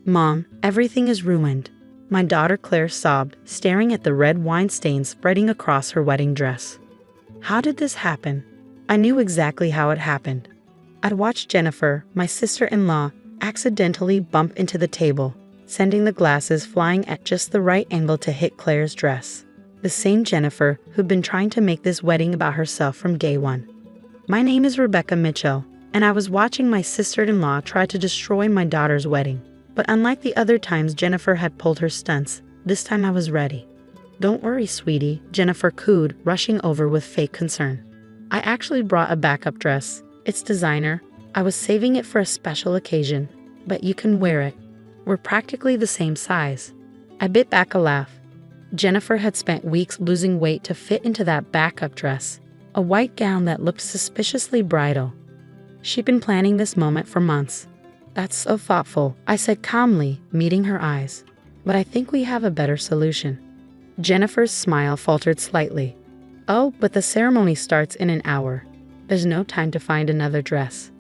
Mom, everything is ruined. My daughter Claire sobbed, staring at the red wine stains spreading across her wedding dress. How did this happen? I knew exactly how it happened. I'd watched Jennifer, my sister-in-law, accidentally bump into the table, sending the glasses flying at just the right angle to hit Claire's dress. The same Jennifer who'd been trying to make this wedding about herself from day one. My name is Rebecca Mitchell, and I was watching my sister-in-law try to destroy my daughter's wedding. But unlike the other times Jennifer had pulled her stunts, this time I was ready. Don't worry, sweetie, Jennifer cooed, rushing over with fake concern. I actually brought a backup dress. It's designer. I was saving it for a special occasion, but you can wear it. We're practically the same size. I bit back a laugh. Jennifer had spent weeks losing weight to fit into that backup dress, a white gown that looked suspiciously bridal. She'd been planning this moment for months. That's so thoughtful, I said calmly, meeting her eyes. But I think we have a better solution. Jennifer's smile faltered slightly. Oh, but the ceremony starts in an hour. There's no time to find another dress.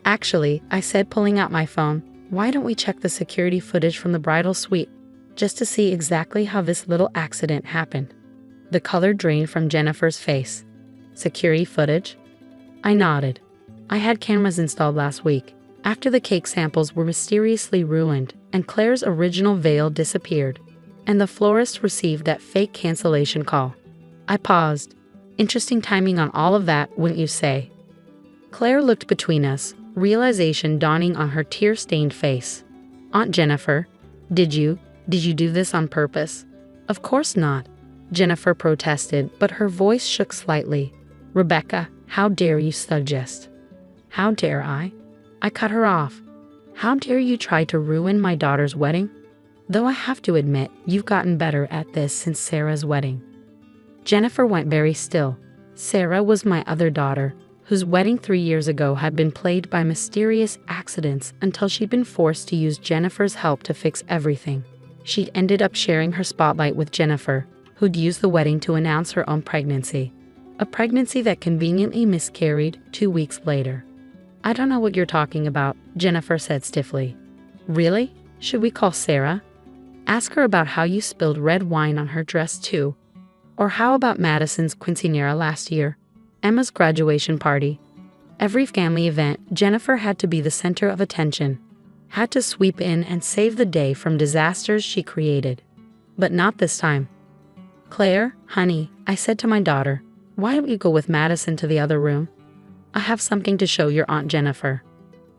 Actually, I said, pulling out my phone, why don't we check the security footage from the bridal suite, just to see exactly how this little accident happened? The color drained from Jennifer's face. Security footage? I nodded. I had cameras installed last week, after the cake samples were mysteriously ruined and Claire's original veil disappeared, and the florist received that fake cancellation call. I paused. Interesting timing on all of that, wouldn't you say? Claire looked between us, realization dawning on her tear-stained face. Aunt Jennifer, did you do this on purpose? Of course not, Jennifer protested, but her voice shook slightly. Rebecca, how dare you suggest? How dare I? I cut her off. How dare you try to ruin my daughter's wedding? Though I have to admit, you've gotten better at this since Sarah's wedding. Jennifer went very still. Sarah was my other daughter, whose wedding 3 years ago had been plagued by mysterious accidents until she'd been forced to use Jennifer's help to fix everything. She'd ended up sharing her spotlight with Jennifer, who'd used the wedding to announce her own pregnancy. A pregnancy that conveniently miscarried 2 weeks later. I don't know what you're talking about, Jennifer said stiffly. Really? Should we call Sarah? Ask her about how you spilled red wine on her dress too. Or how about Madison's quinceañera last year? Emma's graduation party? Every family event, Jennifer had to be the center of attention. Had to sweep in and save the day from disasters she created. But not this time. Claire, honey, I said to my daughter, why don't you go with Madison to the other room? I have something to show your Aunt Jennifer.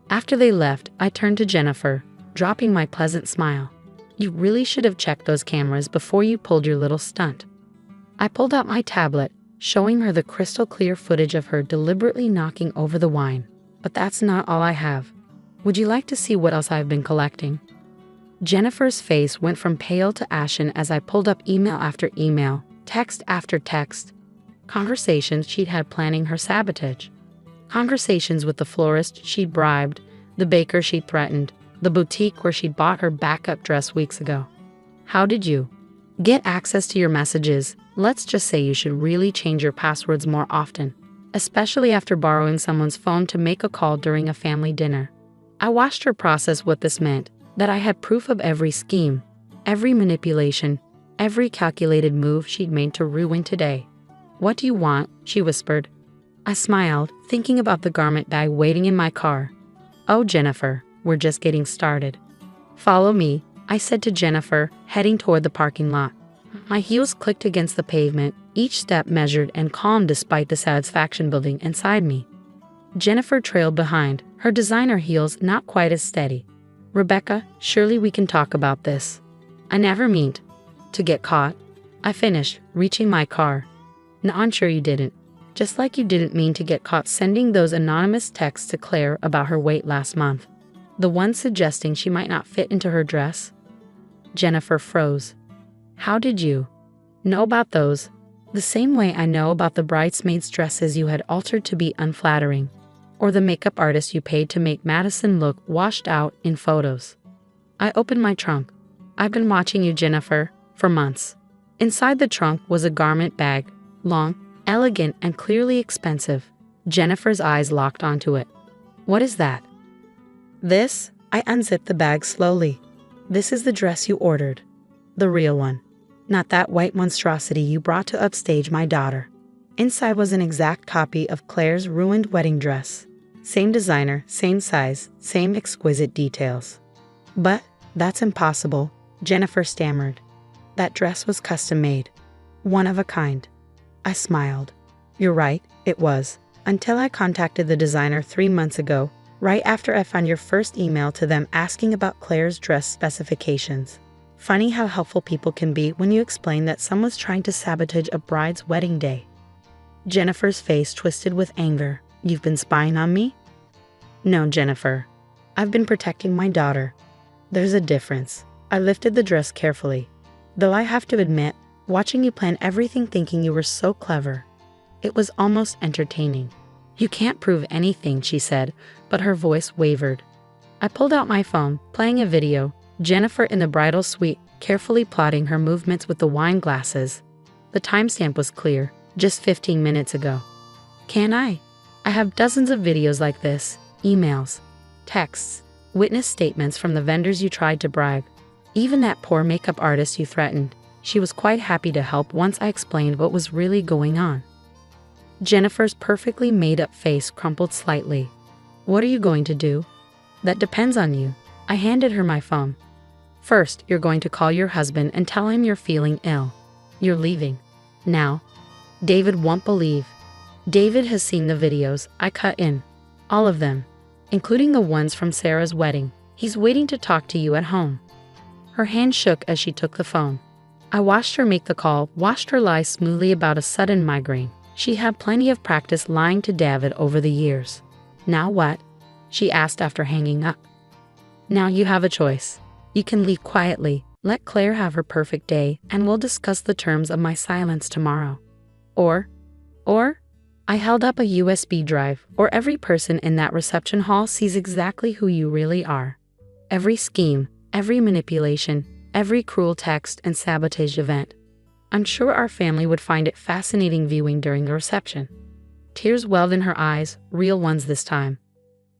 After they left, I turned to Jennifer, dropping my pleasant smile. You really should have checked those cameras before you pulled your little stunt. I pulled out my tablet, showing her the crystal clear footage of her deliberately knocking over the wine. But that's not all I have. Would you like to see what else I've been collecting? Jennifer's face went from pale to ashen as I pulled up email after email, text after text. Conversations she'd had planning her sabotage. Conversations with the florist she'd bribed, the baker she'd threatened, the boutique where she'd bought her backup dress weeks ago. How did you get access to your messages? Let's just say you should really change your passwords more often, especially after borrowing someone's phone to make a call during a family dinner. I watched her process what this meant, that I had proof of every scheme, every manipulation, every calculated move she'd made to ruin today. What do you want? She whispered. I smiled, thinking about the garment bag waiting in my car. Oh, Jennifer, we're just getting started. Follow me, I said to Jennifer, heading toward the parking lot. My heels clicked against the pavement, each step measured and calm despite the satisfaction building inside me. Jennifer trailed behind, her designer heels not quite as steady. Rebecca, surely we can talk about this. I never meant to get caught. I finished, reaching my car. No, I'm sure you didn't. Just like you didn't mean to get caught sending those anonymous texts to Claire about her weight last month. The one suggesting she might not fit into her dress. Jennifer froze. How did you know about those? The same way I know about the bridesmaids' dresses you had altered to be unflattering, or the makeup artist you paid to make Madison look washed out in photos. I opened my trunk. I've been watching you, Jennifer, for months. Inside the trunk was a garment bag, long, elegant, and clearly expensive. Jennifer's eyes locked onto it. What is that? This? I unzipped the bag slowly. This is the dress you ordered. The real one. Not that white monstrosity you brought to upstage my daughter. Inside was an exact copy of Claire's ruined wedding dress. Same designer, same size, same exquisite details. But that's impossible, Jennifer stammered. That dress was custom made. One of a kind. I smiled. You're right, it was. Until I contacted the designer 3 months ago, right after I found your first email to them asking about Claire's dress specifications. Funny how helpful people can be when you explain that someone's trying to sabotage a bride's wedding day. Jennifer's face twisted with anger. You've been spying on me? No, Jennifer. I've been protecting my daughter. There's a difference. I lifted the dress carefully. Though I have to admit, watching you plan everything thinking you were so clever. It was almost entertaining. You can't prove anything, she said, but her voice wavered. I pulled out my phone, playing a video, Jennifer in the bridal suite, carefully plotting her movements with the wine glasses. The timestamp was clear, just 15 minutes ago. Can I? I have dozens of videos like this, emails, texts, witness statements from the vendors you tried to bribe. Even that poor makeup artist you threatened. She was quite happy to help once I explained what was really going on. Jennifer's perfectly made-up face crumpled slightly. What are you going to do? That depends on you. I handed her my phone. First, you're going to call your husband and tell him you're feeling ill. You're leaving. Now. David won't believe. David has seen the videos I cut in. All of them. Including the ones from Sarah's wedding. He's waiting to talk to you at home. Her hand shook as she took the phone. I watched her make the call, watched her lie smoothly about a sudden migraine. She had plenty of practice lying to David over the years. Now what? She asked after hanging up. Now you have a choice. You can leave quietly, let Claire have her perfect day, and we'll discuss the terms of my silence tomorrow. Or, I held up a USB drive, or every person in that reception hall sees exactly who you really are. Every scheme, every manipulation, every cruel text and sabotage event. I'm sure our family would find it fascinating viewing during the reception. Tears welled in her eyes, real ones this time.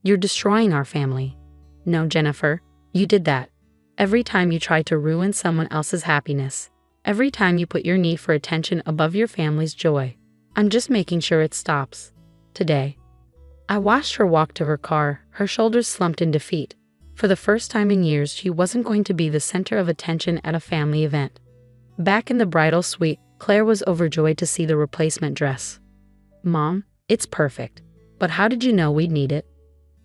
You're destroying our family. No, Jennifer, you did that. Every time you tried to ruin someone else's happiness. Every time you put your need for attention above your family's joy. I'm just making sure it stops. Today. I watched her walk to her car, her shoulders slumped in defeat. For the first time in years, she wasn't going to be the center of attention at a family event. Back in the bridal suite, Claire was overjoyed to see the replacement dress. Mom, it's perfect. But how did you know we'd need it?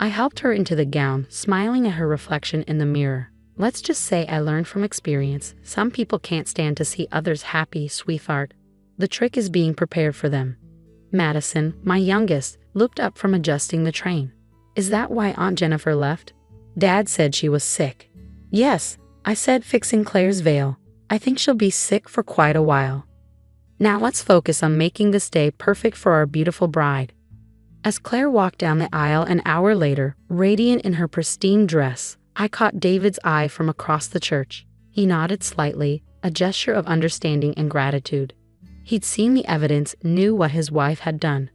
I helped her into the gown, smiling at her reflection in the mirror. Let's just say I learned from experience. Some people can't stand to see others happy, sweetheart. The trick is being prepared for them. Madison, my youngest, looked up from adjusting the train. Is that why Aunt Jennifer left? Dad said she was sick. Yes, I said, fixing Claire's veil. I think she'll be sick for quite a while. Now let's focus on making this day perfect for our beautiful bride. As Claire walked down the aisle an hour later, radiant in her pristine dress, I caught David's eye from across the church. He nodded slightly, a gesture of understanding and gratitude. He'd seen the evidence, knew what his wife had done.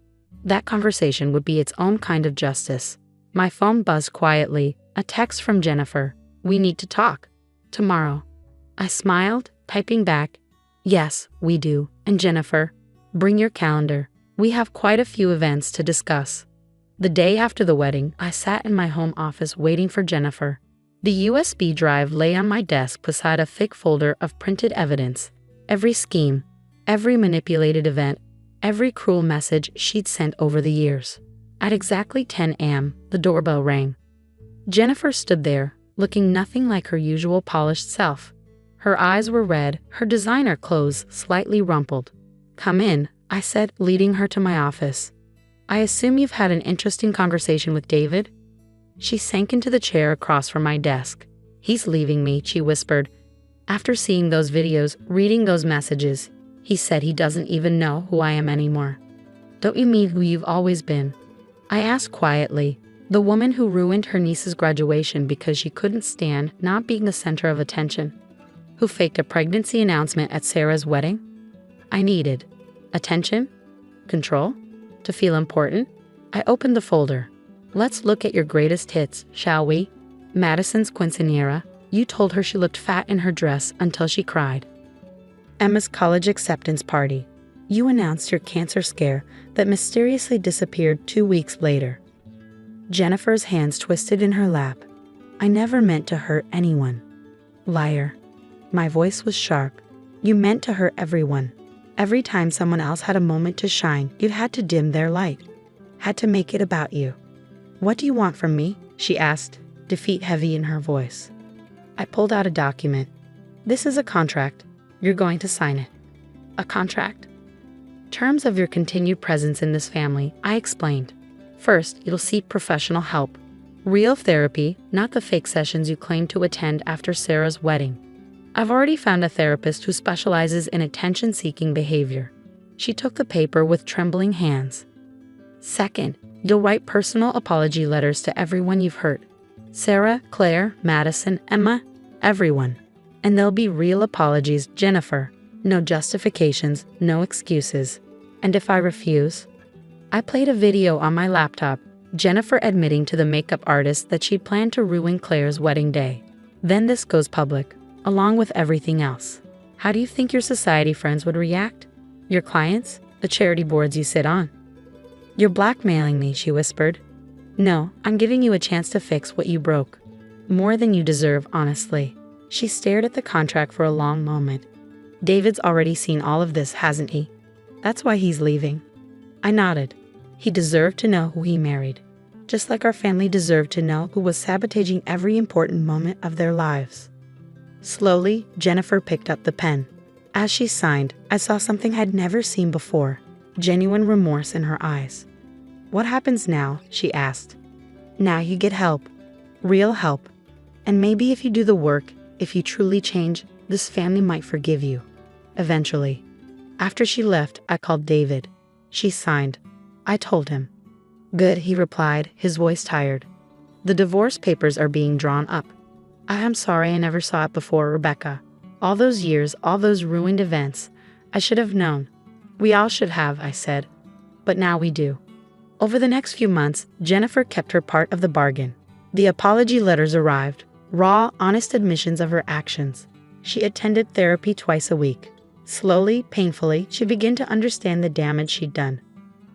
That conversation would be its own kind of justice. My phone buzzed quietly, a text from Jennifer. We need to talk. Tomorrow. I smiled, typing back, yes, we do. And Jennifer, bring your calendar. We have quite a few events to discuss. The day after the wedding, I sat in my home office waiting for Jennifer. The USB drive lay on my desk beside a thick folder of printed evidence. Every scheme, every manipulated event, every cruel message she'd sent over the years. At exactly 10 a.m., the doorbell rang. Jennifer stood there, looking nothing like her usual polished self. Her eyes were red, her designer clothes slightly rumpled. Come in, I said, leading her to my office. I assume you've had an interesting conversation with David? She sank into the chair across from my desk. He's leaving me, she whispered. After seeing those videos, reading those messages, he said he doesn't even know who I am anymore. Don't you mean who you've always been? I asked quietly. The woman who ruined her niece's graduation because she couldn't stand not being the center of attention. Who faked a pregnancy announcement at Sarah's wedding? I needed attention? Control? To feel important? I opened the folder. Let's look at your greatest hits, shall we? Madison's quinceañera, You told her she looked fat in her dress until she cried. Emma's college acceptance party. You announced your cancer scare that mysteriously disappeared 2 weeks later. Jennifer's hands twisted in her lap. I never meant to hurt anyone. Liar. My voice was sharp. You meant to hurt everyone. Every time someone else had a moment to shine, you had to dim their light. Had to make it about you. What do you want from me? She asked, defeat heavy in her voice. I pulled out a document. This is a contract. You're going to sign it. A contract? Terms of your continued presence in this family, I explained. First, you'll seek professional help. Real therapy, not the fake sessions you claim to attend after Sarah's wedding. I've already found a therapist who specializes in attention-seeking behavior. She took the paper with trembling hands. Second, you'll write personal apology letters to everyone you've hurt. Sarah, Claire, Madison, Emma, everyone. And there'll be real apologies, Jennifer. No justifications, no excuses. And if I refuse? I played a video on my laptop, Jennifer admitting to the makeup artist that she'd planned to ruin Claire's wedding day. Then this goes public, along with everything else. How do you think your society friends would react? Your clients? The charity boards you sit on? You're blackmailing me, she whispered. No, I'm giving you a chance to fix what you broke. More than you deserve, honestly. She stared at the contract for a long moment. David's already seen all of this, hasn't he? That's why he's leaving. I nodded. He deserved to know who he married. Just like our family deserved to know who was sabotaging every important moment of their lives. Slowly, Jennifer picked up the pen. As she signed, I saw something I'd never seen before. Genuine remorse in her eyes. What happens now? She asked. Now you get help. Real help. And maybe if you do the work, if you truly change, this family might forgive you. Eventually. After she left, I called David. She signed. I told him. Good, he replied, his voice tired. The divorce papers are being drawn up. I am sorry I never saw it before, Rebecca. All those years, all those ruined events. I should have known. We all should have, I said. But now we do. Over the next few months, Jennifer kept her part of the bargain. The apology letters arrived, raw, honest admissions of her actions. She attended therapy twice a week. Slowly, painfully, she began to understand the damage she'd done.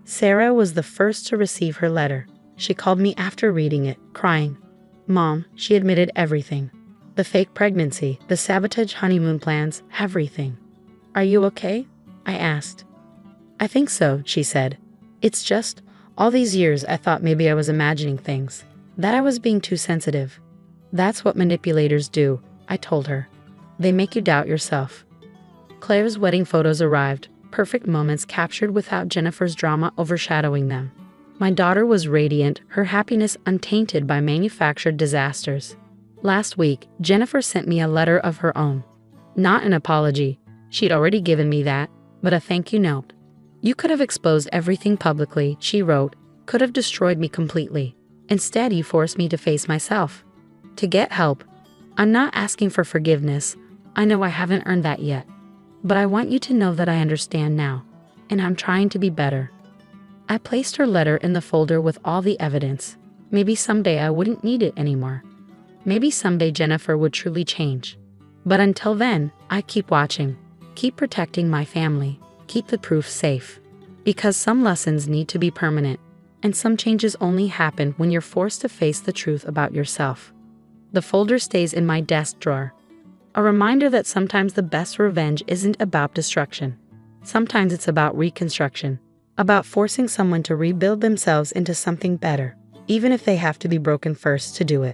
Sarah was the first to receive her letter. She called me after reading it, crying. Mom, she admitted everything. The fake pregnancy, the sabotage honeymoon plans, everything. Are you okay? I asked. I think so, she said. It's just, all these years I thought maybe I was imagining things. That I was being too sensitive. That's what manipulators do, I told her. They make you doubt yourself. Claire's wedding photos arrived, perfect moments captured without Jennifer's drama overshadowing them. My daughter was radiant, her happiness untainted by manufactured disasters. Last week, Jennifer sent me a letter of her own. Not an apology. She'd already given me that, but a thank you note. You could have exposed everything publicly, she wrote, could have destroyed me completely. Instead, you forced me to face myself. To get help. I'm not asking for forgiveness. I know I haven't earned that yet. But I want you to know that I understand now, and I'm trying to be better. I placed her letter in the folder with all the evidence. Maybe someday I wouldn't need it anymore. Maybe someday Jennifer would truly change. But until then, I keep watching, keep protecting my family, keep the proof safe. Because some lessons need to be permanent, and some changes only happen when you're forced to face the truth about yourself. The folder stays in my desk drawer. A reminder that sometimes the best revenge isn't about destruction. Sometimes it's about reconstruction, about forcing someone to rebuild themselves into something better, even if they have to be broken first to do it.